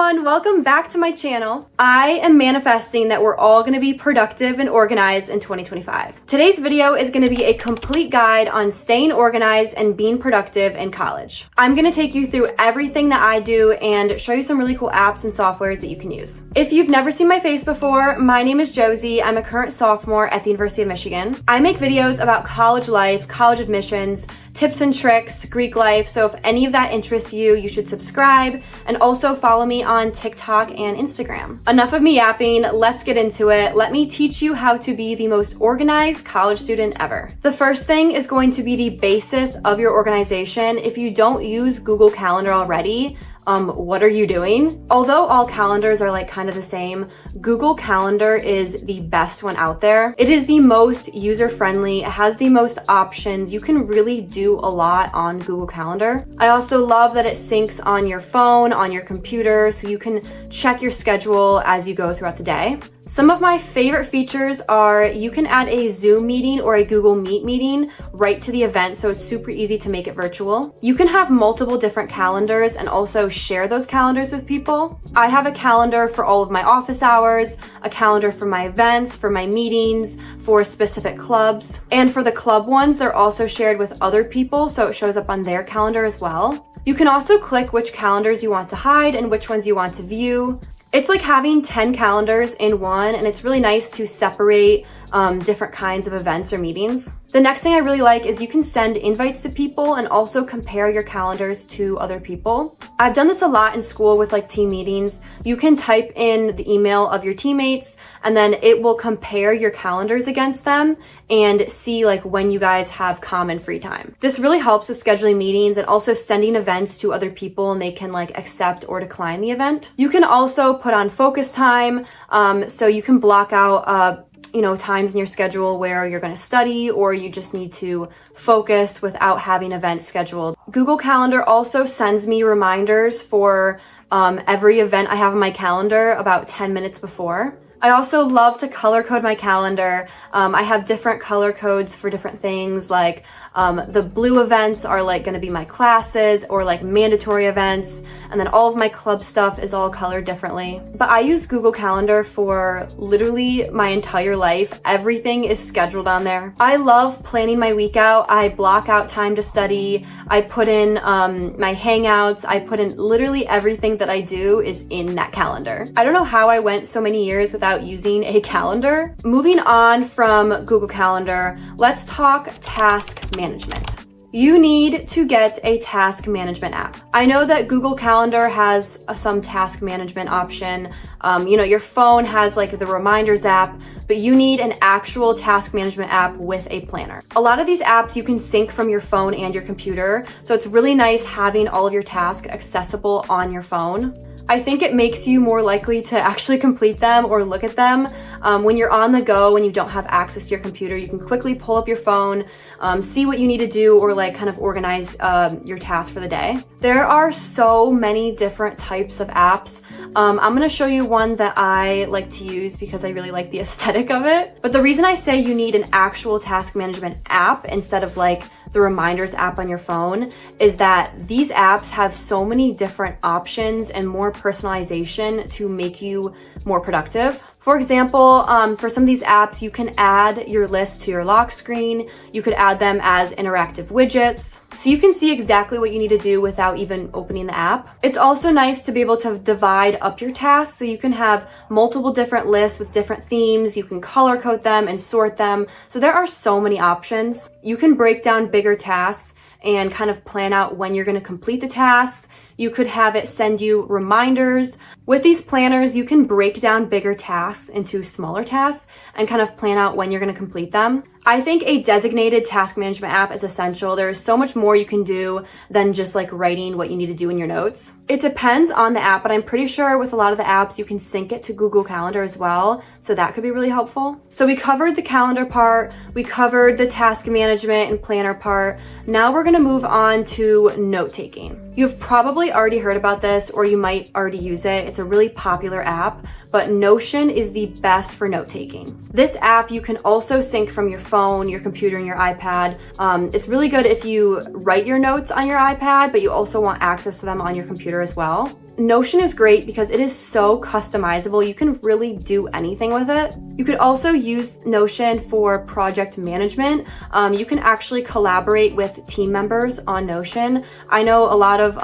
everyone, welcome back to my channel. I am manifesting that we're all going to be productive and organized in 2025. Today's video is going to be a complete guide on staying organized and being productive in college. I'm going to take you through everything that I do and show you some really cool apps and softwares that you can use. If you've never seen my face before, my name is Josie. I'm a current sophomore at the University of Michigan. I make videos about college life, college admissions, tips and tricks, Greek life, so if any of that interests you, you should subscribe and also follow me on TikTok and Instagram. Enough of me yapping, let's get into it. Let me teach you how to be the most organized college student ever. The first thing is going to be the basis of your organization. If you don't use Google Calendar already, what are you doing? Although all calendars are like kind of the same, Google Calendar is the best one out there. It is the most user-friendly, it has the most options. You can really do a lot on Google Calendar. I also love that it syncs on your phone, on your computer, so you can check your schedule as you go throughout the day. Some of my favorite features are you can add a Zoom meeting or a Google Meet meeting right to the event, so it's super easy to make it virtual. You can have multiple different calendars and also share those calendars with people. I have a calendar for all of my office hours, a calendar for my events, for my meetings, for specific clubs. And for the club ones, they're also shared with other people, so it shows up on their calendar as well. You can also click which calendars you want to hide and which ones you want to view. It's like having 10 calendars in one, and it's really nice to separate different kinds of events or meetings. The next thing I really like is you can send invites to people and also compare your calendars to other people. I've done this a lot in school with like team meetings. You can type in the email of your teammates and then it will compare your calendars against them and see like when you guys have common free time. This really helps with scheduling meetings and also sending events to other people and they can like accept or decline the event. You can also put on focus time, so you can block out times in your schedule where you're going to study or you just need to focus without having events scheduled. Google Calendar also sends me reminders for every event I have on my calendar about 10 minutes before. I also love to color code my calendar. I have different color codes for different things, like the blue events are like going to be my classes or like mandatory events, and then all of my club stuff is all colored differently. But I use Google Calendar for literally my entire life. Everything is scheduled on there. I love planning my week out. I block out time to study. I put in my hangouts. I put in literally everything that I do is in that calendar. I don't know how I went so many years without using a calendar. Moving on from Google Calendar, let's talk task management. You need to get a task management app. I know that Google Calendar has some task management option. Your phone has like the reminders app, but you need an actual task management app with a planner. A lot of these apps you can sync from your phone and your computer, so it's really nice having all of your tasks accessible on your phone. I think it makes you more likely to actually complete them or look at them. When you're on the go, when you don't have access to your computer, you can quickly pull up your phone, see what you need to do, or like kind of organize your tasks for the day. There are so many different types of apps. I'm gonna show you one that I like to use because I really like the aesthetic of it. But the reason I say you need an actual task management app instead of like the reminders app on your phone is that these apps have so many different options and more personalization to make you more productive. For example, for some of these apps, you can add your list to your lock screen. You could add them as interactive widgets, so you can see exactly what you need to do without even opening the app. It's also nice to be able to divide up your tasks, so you can have multiple different lists with different themes. You can color code them and sort them. So there are so many options. You can break down bigger tasks and kind of plan out when you're going to complete the tasks. You could have it send you reminders. With these planners, you can break down bigger tasks into smaller tasks and kind of plan out when you're going to complete them. I think a designated task management app is essential. There's so much more you can do than just like writing what you need to do in your notes. It depends on the app, but I'm pretty sure with a lot of the apps, you can sync it to Google Calendar as well. So that could be really helpful. So we covered the calendar part. We covered the task management and planner part. Now we're going to move on to note taking. You've probably already heard about this, or you might already use it. It's a really popular app, but Notion is the best for note taking. This app you can also sync from your phone, your computer, and your iPad. It's really good if you write your notes on your iPad, but you also want access to them on your computer as well. Notion is great because it is so customizable. You can really do anything with it. You could also use Notion for project management. You can actually collaborate with team members on Notion. I know a lot of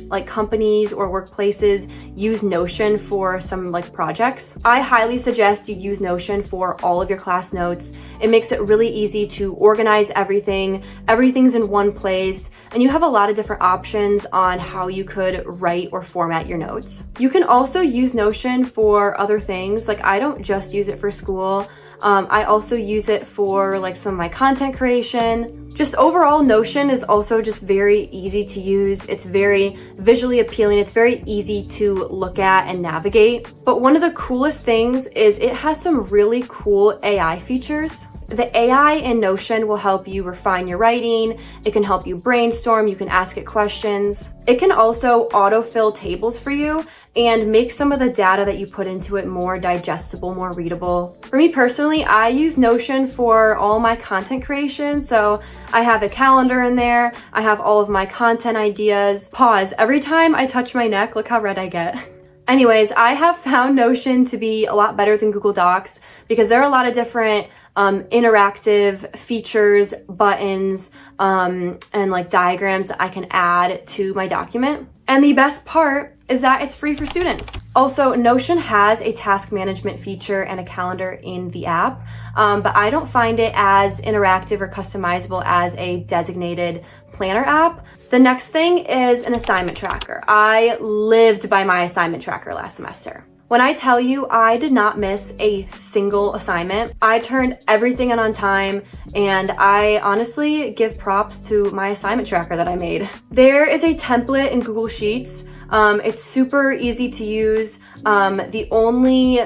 like companies or workplaces use Notion for some like projects. I highly suggest you use Notion for all of your class notes. It makes it really easy to organize everything. Everything's in one place, and you have a lot of different options on how you could write or format your notes. You can also use Notion for other things. Like, I don't just use it for school. I also use it for like some of my content creation. Just overall, Notion is also just very easy to use. It's very visually appealing. It's very easy to look at and navigate. But one of the coolest things is it has some really cool AI features. The AI in Notion will help you refine your writing. It can help you brainstorm. You can ask it questions. It can also autofill tables for you and make some of the data that you put into it more digestible, more readable. For me personally, I use Notion for all my content creation. So I have a calendar in there. I have all of my content ideas. Pause. Every time I touch my neck, look how red I get. Anyways, I have found Notion to be a lot better than Google Docs because there are a lot of different interactive features, buttons, and like diagrams that I can add to my document. And the best part is that it's free for students. Also, Notion has a task management feature and a calendar in the app, but I don't find it as interactive or customizable as a designated planner app. The next thing is an assignment tracker. I lived by my assignment tracker last semester. When I tell you I did not miss a single assignment, I turned everything in on time, and I honestly give props to my assignment tracker that I made. There is a template in Google Sheets. It's super easy to use. The only,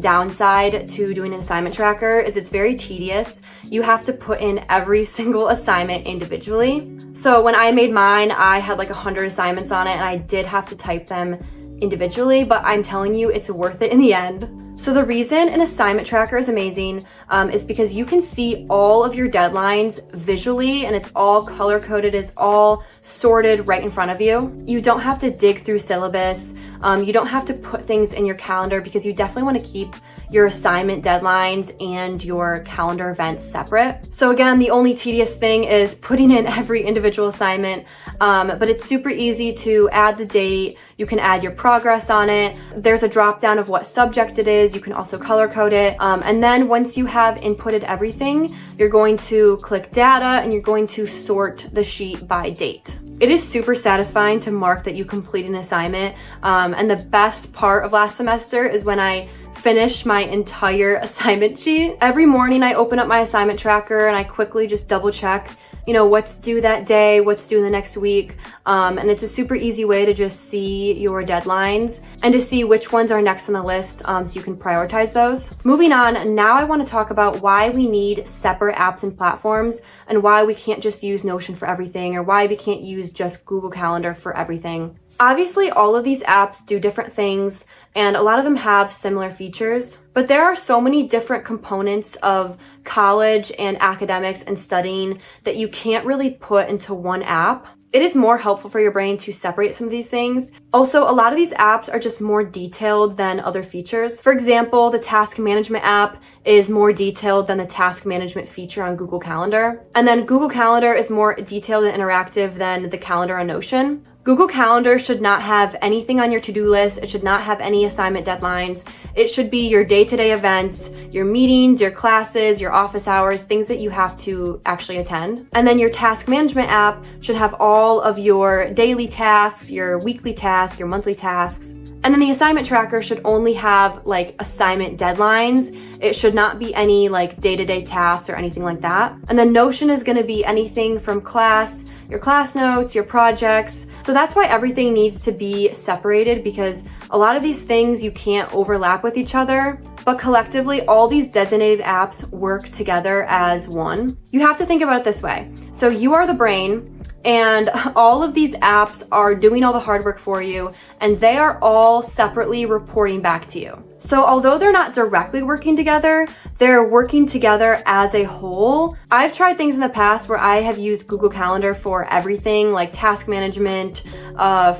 downside to doing an assignment tracker is it's very tedious. You have to put in every single assignment individually. So when I made mine, I had like 100 assignments on it, and I did have to type them individually, but I'm telling you, it's worth it in the end. So the reason an assignment tracker is amazing is because you can see all of your deadlines visually, and it's all color-coded, it's all sorted right in front of you. You don't have to dig through syllabus. You don't have to put things in your calendar because you definitely want to keep your assignment deadlines and your calendar events separate. So again, the only tedious thing is putting in every individual assignment, but it's super easy to add the date. You can add your progress on it. There's a drop down of what subject it is. You can also color code it. And then once you have inputted everything, you're going to click data and you're going to sort the sheet by date. It is super satisfying to mark that you complete an assignment. And the best part of last semester is when I finished my entire assignment sheet. Every morning I open up my assignment tracker and I quickly just double check, what's due that day, what's due in the next week. And it's a super easy way to just see your deadlines and to see which ones are next on the list, so you can prioritize those. Moving on, now I want to talk about why we need separate apps and platforms and why we can't just use Notion for everything, or why we can't use just Google Calendar for everything. Obviously, all of these apps do different things, and a lot of them have similar features, but there are so many different components of college and academics and studying that you can't really put into one app. It is more helpful for your brain to separate some of these things. Also, a lot of these apps are just more detailed than other features. For example, the task management app is more detailed than the task management feature on Google Calendar. And then Google Calendar is more detailed and interactive than the calendar on Notion. Google Calendar should not have anything on your to-do list. It should not have any assignment deadlines. It should be your day-to-day events, your meetings, your classes, your office hours, things that you have to actually attend. And then your task management app should have all of your daily tasks, your weekly tasks, your monthly tasks. And then the assignment tracker should only have assignment deadlines. It should not be any day-to-day tasks or anything like that. And then Notion is going to be anything from class, your class notes, your projects. So that's why everything needs to be separated, because a lot of these things you can't overlap with each other, but collectively all these designated apps work together as one. You have to think about it this way. So you are the brain, and all of these apps are doing all the hard work for you, and they are all separately reporting back to you. So although they're not directly working together, they're working together as a whole. I've tried things in the past where I have used Google Calendar for everything, like task management,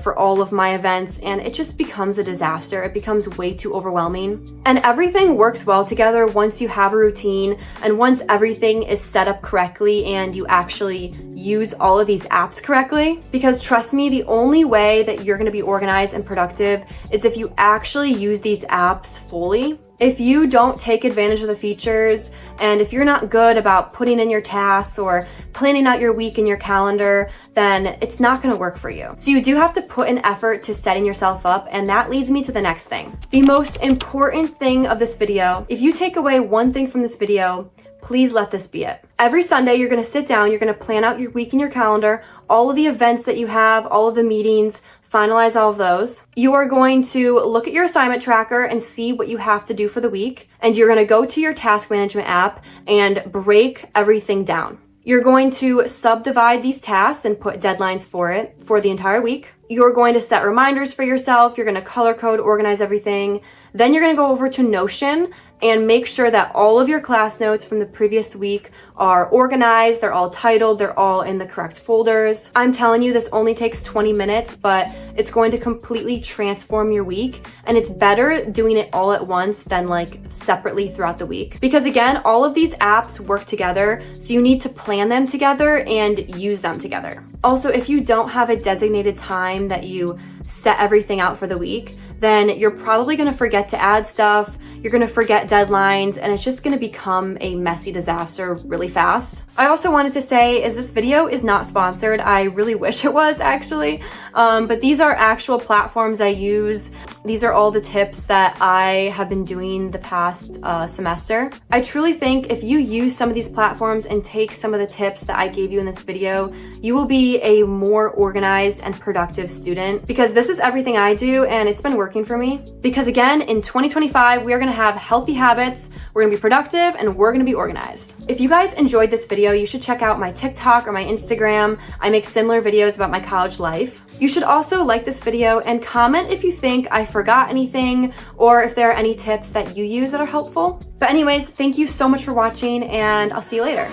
for all of my events, and it just becomes a disaster. It becomes way too overwhelming. And everything works well together once you have a routine and once everything is set up correctly and you actually use all of these apps correctly. Because trust me, the only way that you're gonna be organized and productive is if you actually use these apps fully. If you don't take advantage of the features, and if you're not good about putting in your tasks or planning out your week in your calendar, then it's not gonna work for you. So you do have to put an effort to setting yourself up, and that leads me to the next thing. The most important thing of this video, if you take away one thing from this video, please let this be it. Every Sunday, you're gonna sit down, you're gonna plan out your week in your calendar, all of the events that you have, all of the meetings, finalize all of those. You are going to look at your assignment tracker and see what you have to do for the week. And you're gonna go to your task management app and break everything down. You're going to subdivide these tasks and put deadlines for it for the entire week. You're going to set reminders for yourself. You're going to color code, organize everything. Then you're going to go over to Notion and make sure that all of your class notes from the previous week are organized, they're all titled, they're all in the correct folders. I'm telling you, this only takes 20 minutes, but it's going to completely transform your week. And it's better doing it all at once than like separately throughout the week. Because again, all of these apps work together, so you need to plan them together and use them together. Also, if you don't have a designated time that you set everything out for the week, then you're probably gonna forget to add stuff, you're gonna forget deadlines, and it's just gonna become a messy disaster really fast. I also wanted to say is this video is not sponsored. I really wish it was actually, but these are actual platforms I use. These are all the tips that I have been doing the past semester. I truly think if you use some of these platforms and take some of the tips that I gave you in this video, you will be a more organized and productive student, because this is everything I do and it's been working for me. Because again, in 2025, we are gonna have healthy habits, we're gonna be productive, and we're gonna be organized. If you guys enjoyed this video, you should check out my TikTok or my Instagram. I make similar videos about my college life. You should also like this video and comment if you think I forgot anything or if there are any tips that you use that are helpful. But anyways, thank you so much for watching, and I'll see you later.